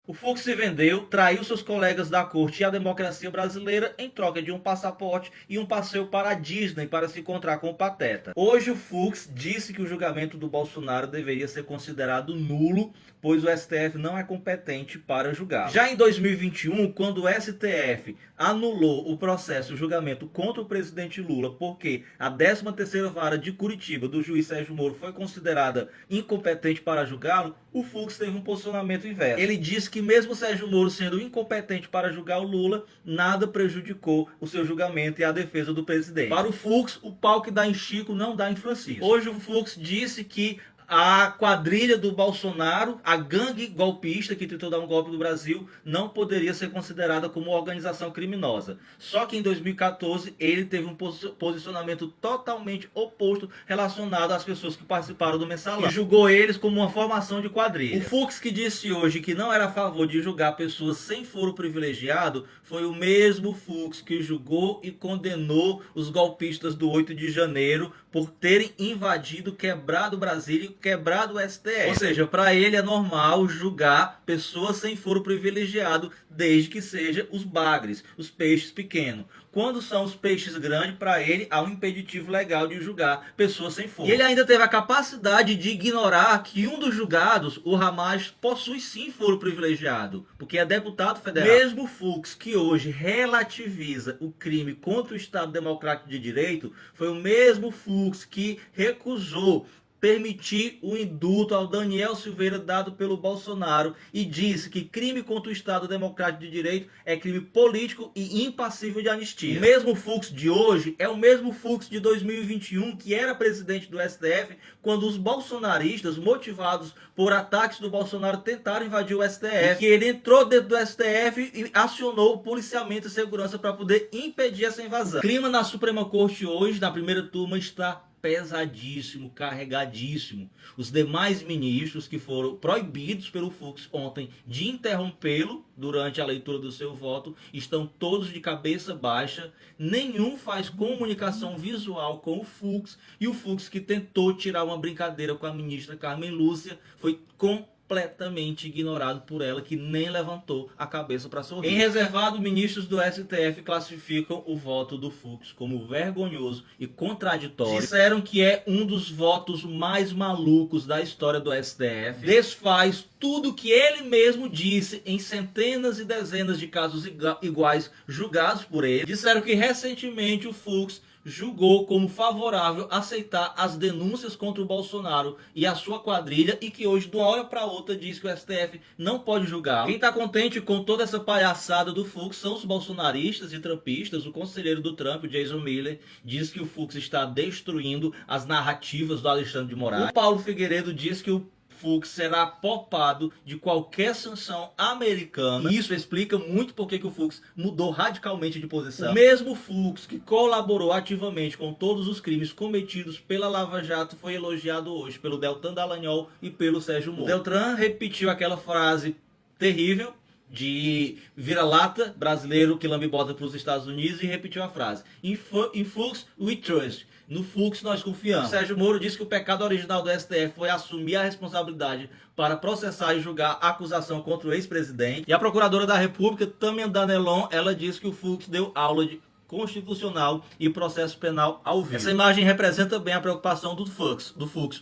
O Fux se vendeu, traiu seus colegas da corte e a democracia brasileira em troca de um passaporte e um passeio para a Disney para se encontrar com o Pateta. Hoje o Fux disse que o julgamento do Bolsonaro deveria ser considerado nulo, pois o STF não é competente para julgar. Já em 2021, quando o STF anulou o processo, o julgamento contra o presidente Lula, porque a 13ª Vara de Curitiba do juiz Sérgio Moro foi considerada incompetente para julgá-lo, o Fux teve um posicionamento inverso. Ele disse que mesmo Sérgio Moro sendo incompetente para julgar o Lula, nada prejudicou o seu julgamento e a defesa do presidente. Para o Fux, o pau que dá em Chico não dá em Francisco. Hoje o Fux disse que a quadrilha do Bolsonaro, a gangue golpista que tentou dar um golpe no Brasil, não poderia ser considerada como organização criminosa. Só que em 2014 ele teve um posicionamento totalmente oposto relacionado às pessoas que participaram do Mensalão, e julgou eles como uma formação de quadrilha. O Fux, que disse hoje que não era a favor de julgar pessoas sem foro privilegiado, foi o mesmo Fux que julgou e condenou os golpistas do 8 de janeiro por terem invadido, quebrado Brasília e quebrado o STF. Ou seja, para ele é normal julgar pessoas sem foro privilegiado, desde que seja os bagres, os peixes pequenos. Quando são os peixes grandes, para ele há um impeditivo legal de julgar pessoas sem foro. E ele ainda teve a capacidade de ignorar que um dos julgados, o Ramagem, possui sim foro privilegiado, porque é deputado federal. Mesmo Fux, que hoje relativiza o crime contra o Estado Democrático de Direito, foi o mesmo Fux que recusou permitir o indulto ao Daniel Silveira dado pelo Bolsonaro e disse que crime contra o Estado Democrático de Direito é crime político e impassível de anistia. O mesmo Fux de hoje é o mesmo Fux de 2021 que era presidente do STF quando os bolsonaristas, motivados por ataques do Bolsonaro, tentaram invadir o STF, e que ele entrou dentro do STF e acionou o policiamento e segurança para poder impedir essa invasão. O clima na Suprema Corte hoje, na primeira turma, está pesadíssimo, carregadíssimo. Os demais ministros que foram proibidos pelo Fux ontem de interrompê-lo durante a leitura do seu voto estão todos de cabeça baixa. Nenhum faz comunicação visual com o Fux, e o Fux, que tentou tirar uma brincadeira com a ministra Carmen Lúcia, foi completamente ignorado por ela, que nem levantou a cabeça para sorrir. Em reservado, ministros do STF classificam o voto do Fux como vergonhoso e contraditório. Disseram que é um dos votos mais malucos da história do STF. Desfaz tudo que ele mesmo disse em centenas e dezenas de casos iguais julgados por ele. Disseram que recentemente o Fux julgou como favorável aceitar as denúncias contra o Bolsonaro e a sua quadrilha, e que hoje, de uma hora para outra, diz que o STF não pode julgar. Quem está contente com toda essa palhaçada do Fux são os bolsonaristas e trumpistas. O conselheiro do Trump, Jason Miller, diz que o Fux está destruindo as narrativas do Alexandre de Moraes. O Paulo Figueiredo diz que o Fux será poupado de qualquer sanção americana. E isso explica muito porque que o Fux mudou radicalmente de posição. O mesmo Fux que colaborou ativamente com todos os crimes cometidos pela Lava Jato foi elogiado hoje pelo Deltan Dallagnol e pelo Sérgio Moro. O Deltan repetiu aquela frase terrível de vira-lata brasileiro que lambe bota para os Estados Unidos, e repetiu a frase: In Fux we trust. No Fux nós confiamos. O Sérgio Moro disse que o pecado original do STF foi assumir a responsabilidade para processar e julgar a acusação contra o ex-presidente. E a Procuradora da República, Tâmia Danelon, ela disse que o Fux deu aula de constitucional e processo penal ao vivo. Essa imagem representa bem a preocupação do Fux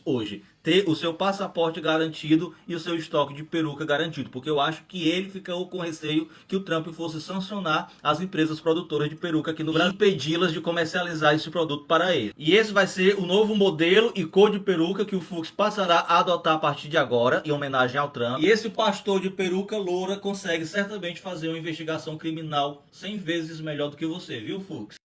hoje: ter o seu passaporte garantido e o seu estoque de peruca garantido, porque eu acho que ele ficou com receio que o Trump fosse sancionar as empresas produtoras de peruca aqui no Brasil, impedi-las de comercializar esse produto para ele. E esse vai ser o novo modelo e cor de peruca que o Fux passará a adotar a partir de agora, em homenagem ao Trump. E esse pastor de peruca loura consegue certamente fazer uma investigação criminal 100 vezes melhor do que você, viu, Fux?